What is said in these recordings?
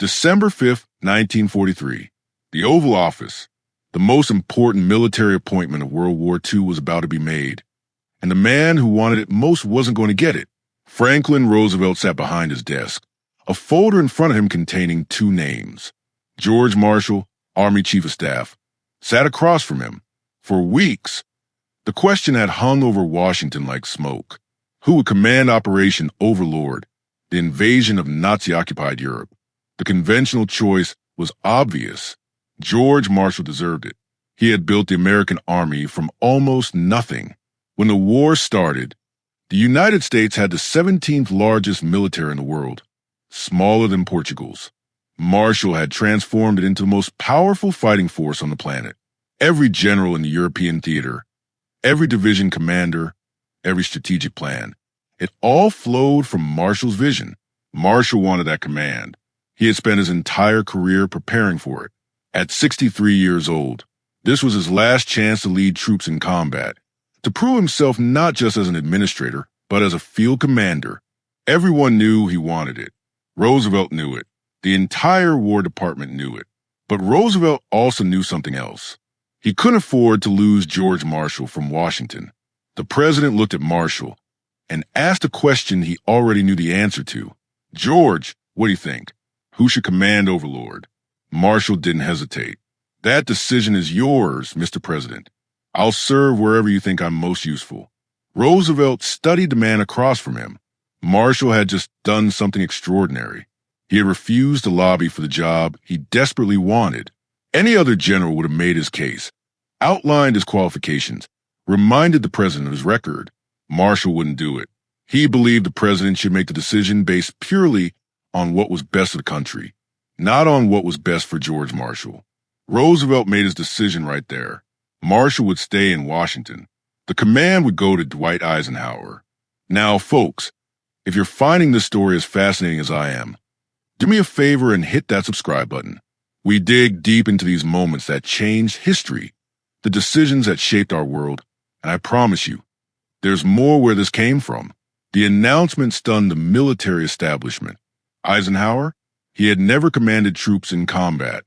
December 5th, 1943. The Oval Office, the most important military appointment of World War II, was about to be made. And the man who wanted it most wasn't going to get it. Franklin Roosevelt sat behind his desk, a folder in front of him containing two names. George Marshall, Army Chief of Staff, sat across from him. For weeks, the question had hung over Washington like smoke. Who would command Operation Overlord, the invasion of Nazi-occupied Europe? The conventional choice was obvious. George Marshall deserved it. He had built the American army from almost nothing. When the war started, the United States had the 17th largest military in the world, smaller than Portugal's. Marshall had transformed it into the most powerful fighting force on the planet. Every general in the European theater, every division commander, every strategic plan, it all flowed from Marshall's vision. Marshall wanted that command. He had spent his entire career preparing for it. At 63 years old, this was his last chance to lead troops in combat, to prove himself not just as an administrator, but as a field commander. Everyone knew he wanted it. Roosevelt knew it. The entire War Department knew it. But Roosevelt also knew something else. He couldn't afford to lose George Marshall from Washington. The president looked at Marshall and asked a question he already knew the answer to. "George, what do you think? Who should command Overlord?" Marshall didn't hesitate. "That decision is yours, Mr. President. I'll serve wherever you think I'm most useful." Roosevelt studied the man across from him. Marshall had just done something extraordinary. He had refused to lobby for the job he desperately wanted. Any other general would have made his case, outlined his qualifications, reminded the president of his record. Marshall wouldn't do it. He believed the president should make the decision based purely on what was best for the country, not on what was best for George Marshall. Roosevelt made his decision right there. Marshall would stay in Washington. The command would go to Dwight Eisenhower. Now, folks, if you're finding this story as fascinating as I am, do me a favor and hit that subscribe button. We dig deep into these moments that changed history, the decisions that shaped our world, and I promise you, there's more where this came from. The announcement stunned the military establishment. Eisenhower, he had never commanded troops in combat,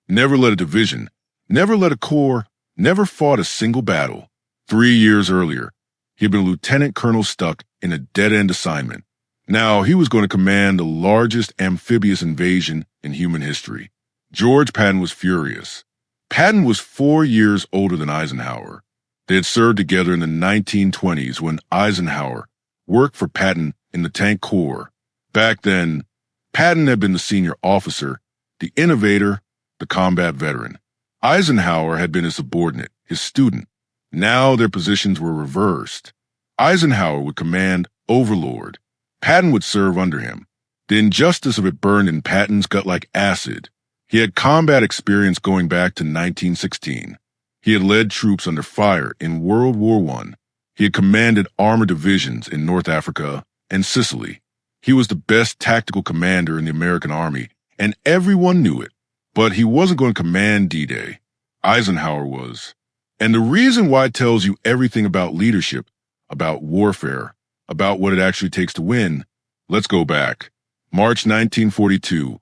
never led a division, never led a corps, never fought a single battle. 3 years earlier, he had been a lieutenant colonel stuck in a dead-end assignment. Now he was going to command the largest amphibious invasion in human history. George Patton was furious. Patton was 4 years older than Eisenhower. They had served together in the 1920s when Eisenhower worked for Patton in the Tank Corps. Back then, Patton had been the senior officer, the innovator, the combat veteran. Eisenhower had been his subordinate, his student. Now their positions were reversed. Eisenhower would command Overlord. Patton would serve under him. The injustice of it burned in Patton's gut like acid. He had combat experience going back to 1916. He had led troops under fire in World War I. He had commanded armored divisions in North Africa and Sicily. He was the best tactical commander in the American Army, and everyone knew it. But he wasn't going to command D-Day. Eisenhower was. And the reason why it tells you everything about leadership, about warfare, about what it actually takes to win, let's go back. March 1942,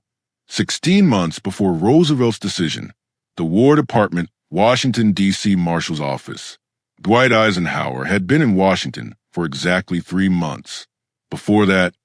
16 months before Roosevelt's decision, the War Department, Washington, D.C. Marshal's Office. Dwight Eisenhower had been in Washington for exactly 3 months. Before that,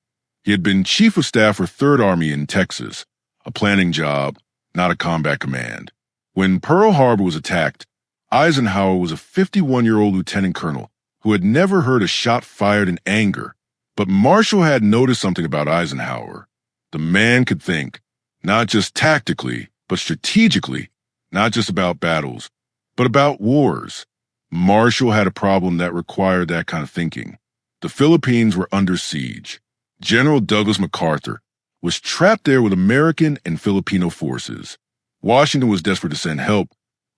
he had been Chief of Staff for 3rd Army in Texas, a planning job, not a combat command. When Pearl Harbor was attacked, Eisenhower was a 51-year-old lieutenant colonel who had never heard a shot fired in anger. But Marshall had noticed something about Eisenhower. The man could think, not just tactically, but strategically, not just about battles, but about wars. Marshall had a problem that required that kind of thinking. The Philippines were under siege. General Douglas MacArthur was trapped there with American and Filipino forces. Washington was desperate to send help,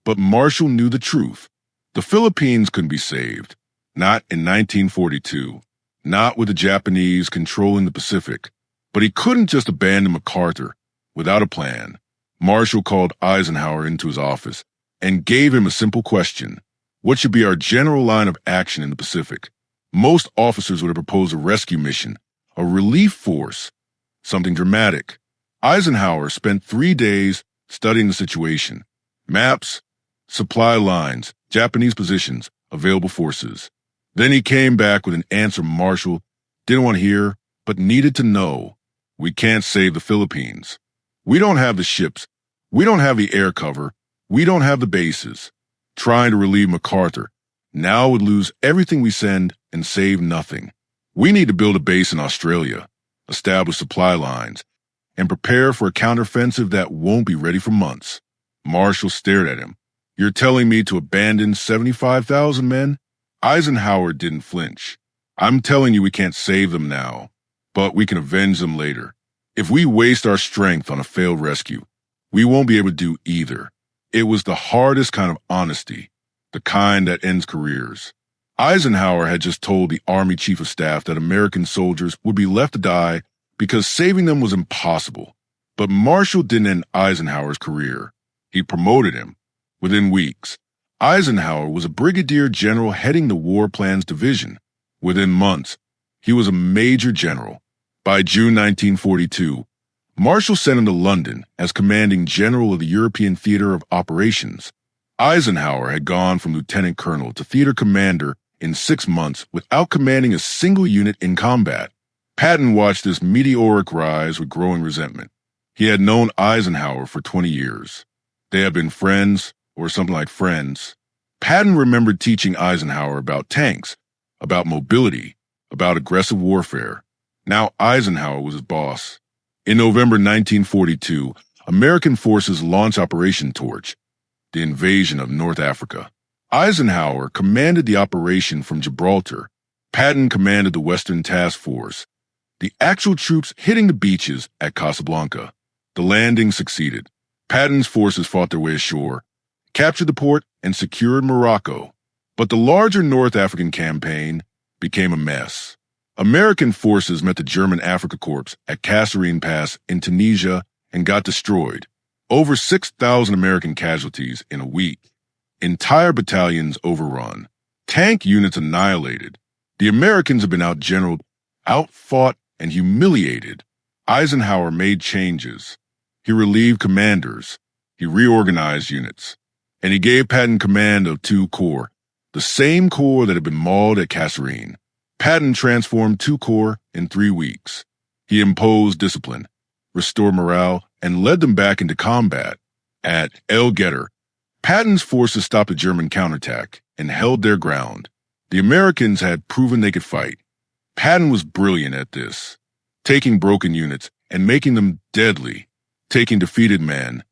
but Marshall knew the truth. The Philippines couldn't be saved. Not in 1942. Not with the Japanese controlling the Pacific. But he couldn't just abandon MacArthur without a plan. Marshall called Eisenhower into his office and gave him a simple question. What should be our general line of action in the Pacific? Most officers would have proposed a rescue mission, a relief force, something dramatic. Eisenhower spent 3 days studying the situation. Maps, supply lines, Japanese positions, available forces. Then he came back with an answer Marshall didn't want to hear, but needed to know. We can't save the Philippines. We don't have the ships. We don't have the air cover. We don't have the bases. Trying to relieve MacArthur now would lose everything we send and save nothing. We need to build a base in Australia, establish supply lines, and prepare for a counteroffensive that won't be ready for months. Marshall stared at him. You're telling me to abandon 75,000 men? Eisenhower didn't flinch. I'm telling you we can't save them now, but we can avenge them later. If we waste our strength on a failed rescue, we won't be able to do either. It was the hardest kind of honesty, the kind that ends careers. Eisenhower had just told the Army Chief of Staff that American soldiers would be left to die because saving them was impossible. But Marshall didn't end Eisenhower's career. He promoted him. Within weeks, Eisenhower was a brigadier general heading the War Plans Division. Within months, he was a major general. By June 1942, Marshall sent him to London as commanding general of the European Theater of Operations. Eisenhower had gone from lieutenant colonel to theater commander in 6 months without commanding a single unit in combat. Patton watched this meteoric rise with growing resentment. He had known Eisenhower for 20 years. They had been friends, or something like friends. Patton remembered teaching Eisenhower about tanks, about mobility, about aggressive warfare. Now Eisenhower was his boss. In November 1942, American forces launched Operation Torch, the invasion of North Africa. Eisenhower commanded the operation from Gibraltar. Patton commanded the Western Task Force, the actual troops hitting the beaches at Casablanca. The landing succeeded. Patton's forces fought their way ashore, captured the port, and secured Morocco. But the larger North African campaign became a mess. American forces met the German Afrika Korps at Kasserine Pass in Tunisia and got destroyed. Over 6,000 American casualties in a week. Entire battalions overrun. Tank units annihilated. The Americans have been outgeneraled, outfought, and humiliated. Eisenhower made changes. He relieved commanders. He reorganized units. And he gave Patton command of 2 corps, the same corps that had been mauled at Kasserine. Patton transformed 2 corps in 3 weeks. He imposed discipline, restored morale, and led them back into combat. At El Getter, Patton's forces stopped a German counterattack and held their ground. The Americans had proven they could fight. Patton was brilliant at this, taking broken units and making them deadly, taking defeated men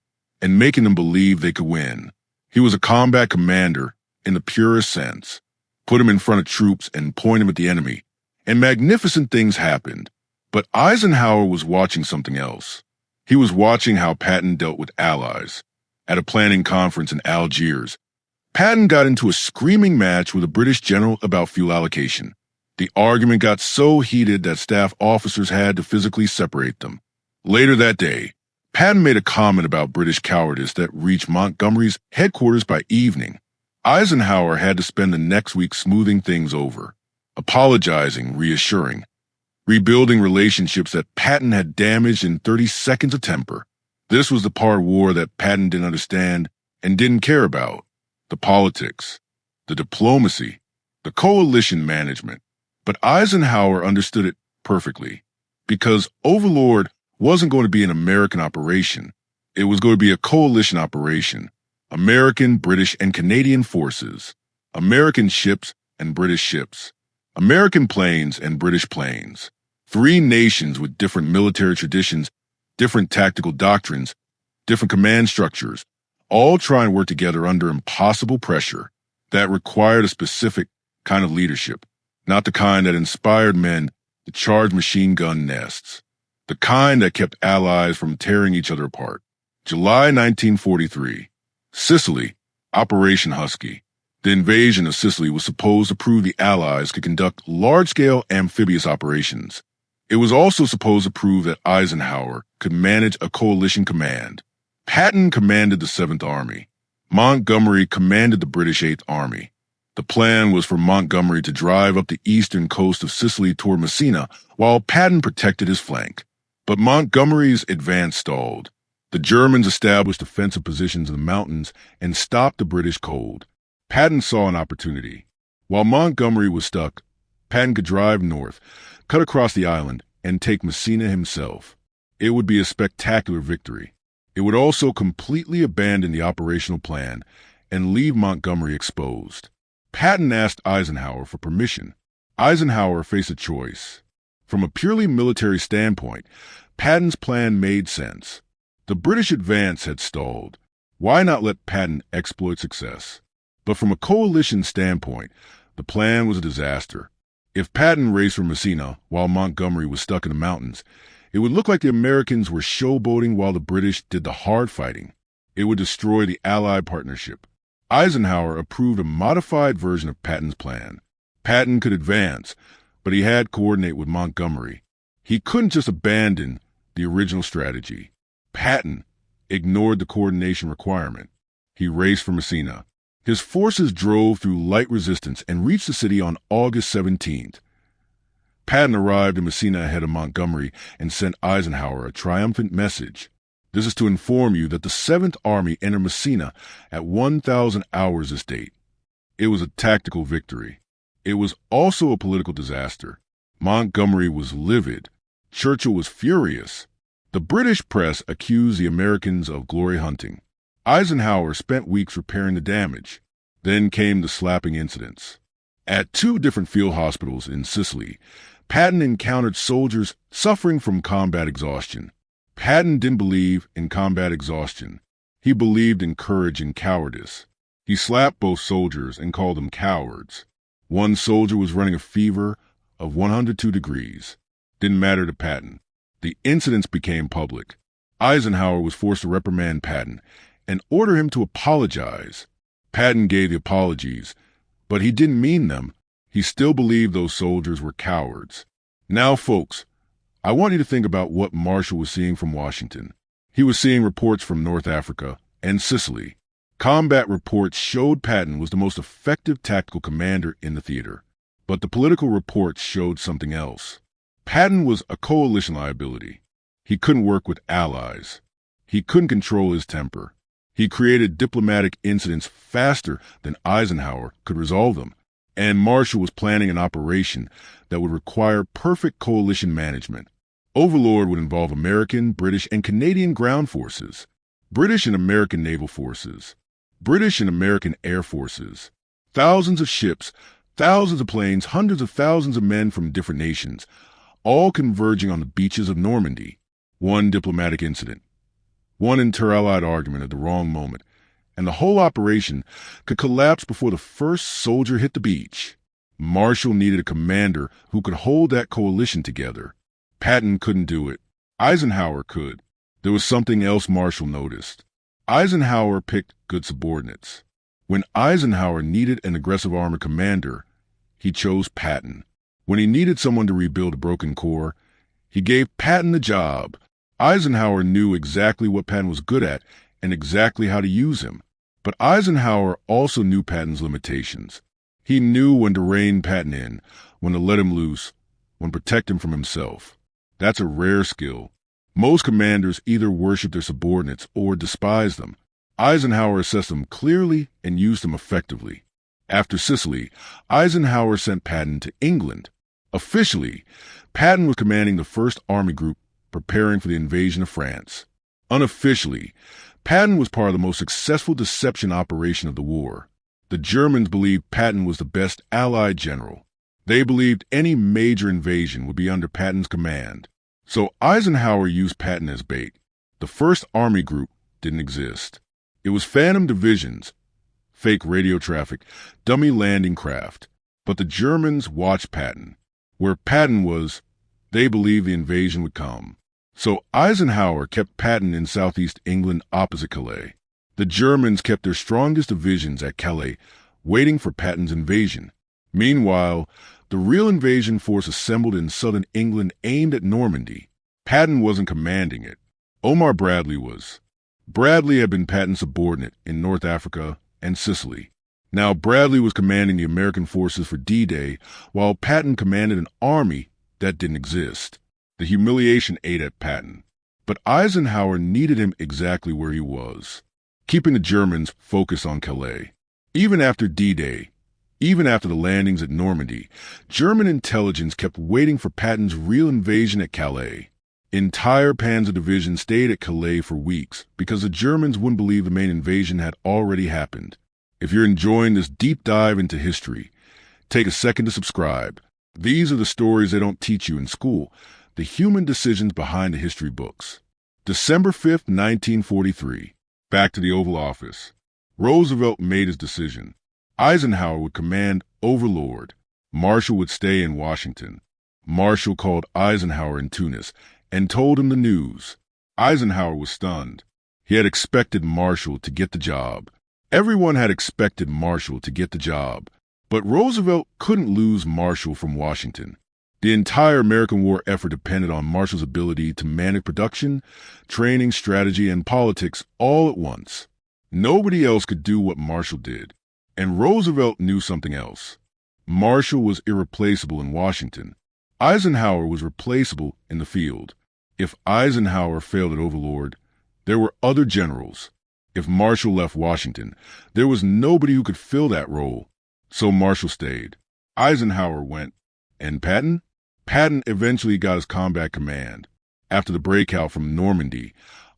and making them believe they could win. He was a combat commander in the purest sense. Put him in front of troops and point him at the enemy, and magnificent things happened. But Eisenhower was watching something else. He was watching how Patton dealt with allies. At a planning conference in Algiers, Patton got into a screaming match with a British general about fuel allocation. The argument got so heated that staff officers had to physically separate them. Later that day, Patton made a comment about British cowardice that reached Montgomery's headquarters by evening. Eisenhower had to spend the next week smoothing things over, apologizing, reassuring, rebuilding relationships that Patton had damaged in 30 seconds of temper. This was the part of war that Patton didn't understand and didn't care about. The politics, the diplomacy, the coalition management. But Eisenhower understood it perfectly, because Overlord wasn't going to be an American operation. It was going to be a coalition operation. American, British, and Canadian forces. American ships and British ships. American planes and British planes. 3 nations with different military traditions, different tactical doctrines, different command structures, all trying to work together under impossible pressure that required a specific kind of leadership, not the kind that inspired men to charge machine gun nests. The kind that kept allies from tearing each other apart. July 1943. Sicily, Operation Husky. The invasion of Sicily was supposed to prove the Allies could conduct large-scale amphibious operations. It was also supposed to prove that Eisenhower could manage a coalition command. Patton commanded the 7th Army. Montgomery commanded the British 8th Army. The plan was for Montgomery to drive up the eastern coast of Sicily toward Messina, while Patton protected his flank. But Montgomery's advance stalled. The Germans established defensive positions in the mountains and stopped the British cold. Patton saw an opportunity. While Montgomery was stuck, Patton could drive north, cut across the island, and take Messina himself. It would be a spectacular victory. It would also completely abandon the operational plan and leave Montgomery exposed. Patton asked Eisenhower for permission. Eisenhower faced a choice. From a purely military standpoint, Patton's plan made sense. The British advance had stalled. Why not let Patton exploit success? But from a coalition standpoint, the plan was a disaster. If Patton raced for Messina while Montgomery was stuck in the mountains, it would look like the Americans were showboating while the British did the hard fighting. It would destroy the Allied partnership. Eisenhower approved a modified version of Patton's plan. Patton could advance, but he had to coordinate with Montgomery. He couldn't just abandon the original strategy. Patton ignored the coordination requirement. He raced for Messina. His forces drove through light resistance and reached the city on August 17th. Patton arrived in Messina ahead of Montgomery and sent Eisenhower a triumphant message. This is to inform you that the 7th Army entered Messina at 1,000 hours this date. It was a tactical victory. It was also a political disaster. Montgomery was livid. Churchill was furious. The British press accused the Americans of glory hunting. Eisenhower spent weeks repairing the damage. Then came the slapping incidents. At 2 different field hospitals in Sicily, Patton encountered soldiers suffering from combat exhaustion. Patton didn't believe in combat exhaustion. He believed in courage and cowardice. He slapped both soldiers and called them cowards. One soldier was running a fever of 102 degrees. Didn't matter to Patton. The incidents became public. Eisenhower was forced to reprimand Patton and order him to apologize. Patton gave the apologies, but he didn't mean them. He still believed those soldiers were cowards. Now, folks, I want you to think about what Marshall was seeing from Washington. He was seeing reports from North Africa and Sicily. Combat reports showed Patton was the most effective tactical commander in the theater. But the political reports showed something else. Patton was a coalition liability. He couldn't work with allies. He couldn't control his temper. He created diplomatic incidents faster than Eisenhower could resolve them. And Marshall was planning an operation that would require perfect coalition management. Overlord would involve American, British, and Canadian ground forces, British and American naval forces, British and American air forces, thousands of ships, thousands of planes, hundreds of thousands of men from different nations, all converging on the beaches of Normandy. One diplomatic incident, one inter-allied argument at the wrong moment, and the whole operation could collapse before the first soldier hit the beach. Marshall needed a commander who could hold that coalition together. Patton couldn't do it. Eisenhower could. There was something else Marshall noticed. Eisenhower picked good subordinates. When Eisenhower needed an aggressive armored commander, he chose Patton. When he needed someone to rebuild a broken corps, he gave Patton the job. Eisenhower knew exactly what Patton was good at and exactly how to use him. But Eisenhower also knew Patton's limitations. He knew when to rein Patton in, when to let him loose, when to protect him from himself. That's a rare skill. Most commanders either worship their subordinates or despise them. Eisenhower assessed them clearly and used them effectively. After Sicily, Eisenhower sent Patton to England. Officially, Patton was commanding the 1st Army Group preparing for the invasion of France. Unofficially, Patton was part of the most successful deception operation of the war. The Germans believed Patton was the best Allied general. They believed any major invasion would be under Patton's command. So Eisenhower used Patton as bait. The 1st Army Group didn't exist. It was phantom divisions, fake radio traffic, dummy landing craft. But the Germans watched Patton. Where Patton was, they believed the invasion would come. So Eisenhower kept Patton in southeast England opposite Calais. The Germans kept their strongest divisions at Calais, waiting for Patton's invasion. Meanwhile, the real invasion force assembled in southern England aimed at Normandy. Patton wasn't commanding it. Omar Bradley was. Bradley had been Patton's subordinate in North Africa and Sicily. Now Bradley was commanding the American forces for D-Day, while Patton commanded an army that didn't exist. The humiliation ate at Patton. But Eisenhower needed him exactly where he was, keeping the Germans focused on Calais. Even after D-Day, even after the landings at Normandy, German intelligence kept waiting for Patton's real invasion at Calais. Entire panzer divisions stayed at Calais for weeks because the Germans wouldn't believe the main invasion had already happened. If you're enjoying this deep dive into history, take a second to subscribe. These are the stories they don't teach you in school, the human decisions behind the history books. December 5th, 1943. Back to the Oval Office. Roosevelt made his decision. Eisenhower would command Overlord. Marshall would stay in Washington. Marshall called Eisenhower in Tunis and told him the news. Eisenhower was stunned. He had expected Marshall to get the job. Everyone had expected Marshall to get the job. But Roosevelt couldn't lose Marshall from Washington. The entire American war effort depended on Marshall's ability to manage production, training, strategy, and politics all at once. Nobody else could do what Marshall did. And Roosevelt knew something else. Marshall was irreplaceable in Washington. Eisenhower was replaceable in the field. If Eisenhower failed at Overlord, there were other generals. If Marshall left Washington, there was nobody who could fill that role. So Marshall stayed. Eisenhower went. And Patton? Patton eventually got his combat command. After the breakout from Normandy,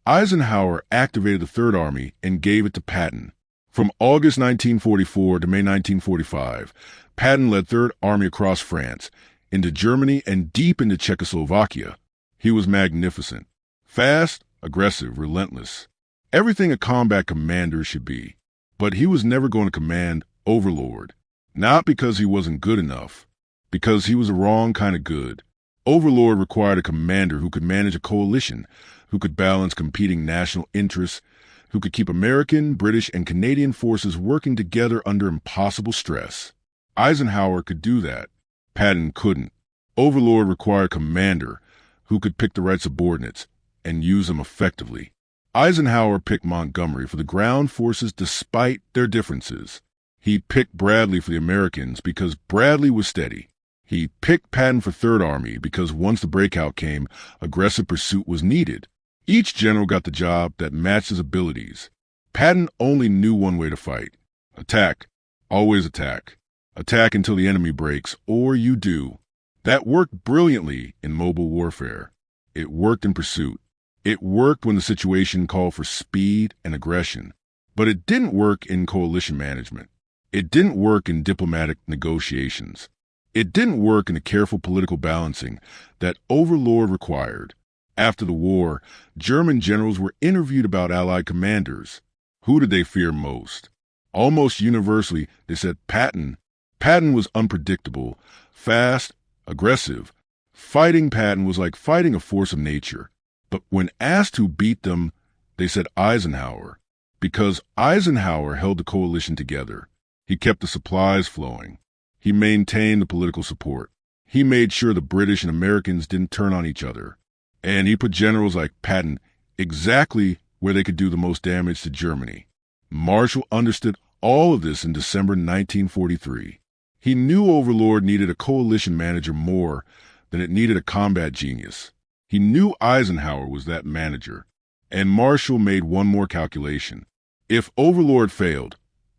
Eisenhower activated the Third Army and gave it to Patton. From August 1944 to May 1945, Patton led Third Army across France, into Germany, and deep into Czechoslovakia. He was magnificent. Fast, aggressive, relentless. Everything a combat commander should be. But he was never going to command Overlord. Not because he wasn't good enough, because he was the wrong kind of good. Overlord required a commander who could manage a coalition, who could balance competing national interests, who could keep American, British, and Canadian forces working together under impossible stress. Eisenhower could do that. Patton couldn't. Overlord required a commander who could pick the right subordinates and use them effectively. Eisenhower picked Montgomery for the ground forces despite their differences. He picked Bradley for the Americans because Bradley was steady. He picked Patton for Third Army because once the breakout came, aggressive pursuit was needed. Each general got the job that matched his abilities. Patton only knew one way to fight. Attack. Always attack. Attack until the enemy breaks, or you do. That worked brilliantly in mobile warfare. It worked in pursuit. It worked when the situation called for speed and aggression. But it didn't work in coalition management. It didn't work in diplomatic negotiations. It didn't work in the careful political balancing that Overlord required. After the war, German generals were interviewed about Allied commanders. Who did they fear most? Almost universally, they said Patton. Patton was unpredictable, fast, aggressive. Fighting Patton was like fighting a force of nature. But when asked who beat them, they said Eisenhower, because Eisenhower held the coalition together. He kept the supplies flowing. He maintained the political support. He made sure the British and Americans didn't turn on each other. And he put generals like Patton exactly where they could do the most damage to Germany. Marshall understood all of this in December 1943. He knew Overlord needed a coalition manager more than it needed a combat genius. He knew Eisenhower was that manager. And Marshall made one more calculation. If Overlord failed,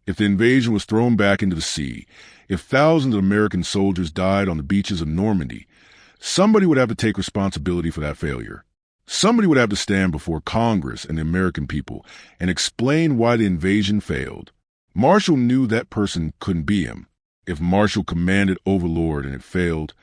if the invasion was thrown back into the sea, if thousands of American soldiers died on the beaches of Normandy, somebody would have to take responsibility for that failure. Somebody would have to stand before Congress and the American people and explain why the invasion failed. Marshall knew that person couldn't be him. If Marshall commanded Overlord and it failed,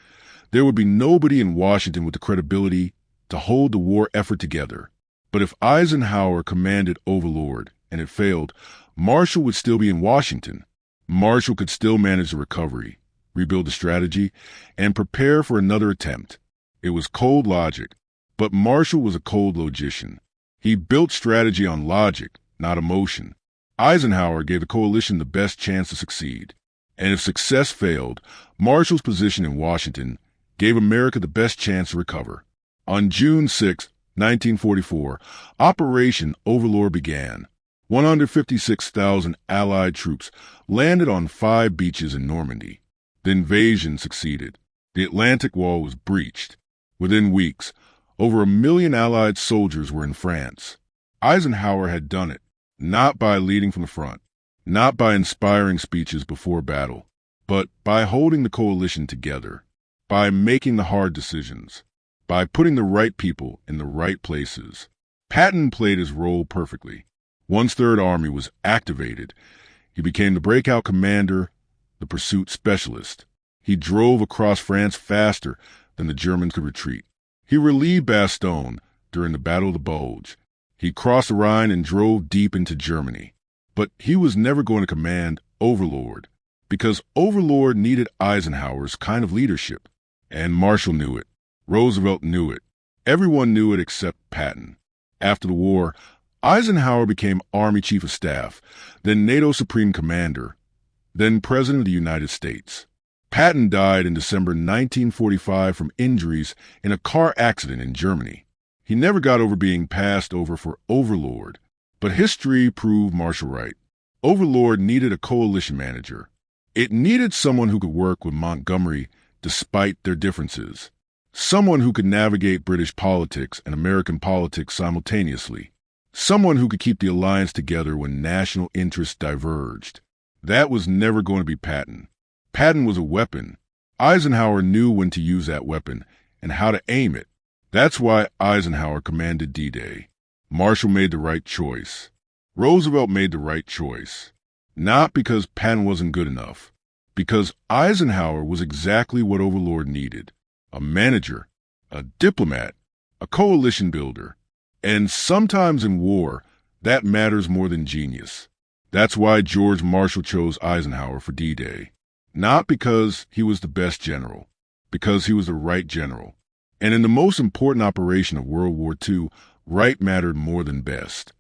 there would be nobody in Washington with the credibility to hold the war effort together. But if Eisenhower commanded Overlord and it failed, Marshall would still be in Washington. Marshall could still manage the recovery, rebuild the strategy, and prepare for another attempt. It was cold logic, but Marshall was a cold logician. He built strategy on logic, not emotion. Eisenhower gave the coalition the best chance to succeed. And if success failed, Marshall's position in Washington gave America the best chance to recover. On June 6, 1944, Operation Overlord began. 156,000 Allied troops landed on 5 beaches in Normandy. The invasion succeeded. The Atlantic Wall was breached. Within weeks, over 1 million Allied soldiers were in France. Eisenhower had done it, not by leading from the front, not by inspiring speeches before battle, but by holding the coalition together, by making the hard decisions, by putting the right people in the right places. Patton played his role perfectly. Once Third Army was activated, he became the breakout commander, the pursuit specialist. He drove across France faster than the Germans could retreat. He relieved Bastogne during the Battle of the Bulge. He crossed the Rhine and drove deep into Germany. But he was never going to command Overlord, because Overlord needed Eisenhower's kind of leadership. And Marshall knew it. Roosevelt knew it. Everyone knew it except Patton. After the war, Eisenhower became Army Chief of Staff, then NATO Supreme Commander, then President of the United States. Patton died in December 1945 from injuries in a car accident in Germany. He never got over being passed over for Overlord, but history proved Marshall right. Overlord needed a coalition manager. It needed someone who could work with Montgomery despite their differences, someone who could navigate British politics and American politics simultaneously, someone who could keep the alliance together when national interests diverged. That was never going to be Patton. Patton was a weapon. Eisenhower knew when to use that weapon and how to aim it. That's why Eisenhower commanded D-Day. Marshall made the right choice. Roosevelt made the right choice. Not because Patton wasn't good enough, because Eisenhower was exactly what Overlord needed. A manager, a diplomat, a coalition builder. And sometimes in war, that matters more than genius. That's why George Marshall chose Eisenhower for D-Day. Not because he was the best general, because he was the right general. And in the most important operation of World War II, right mattered more than best.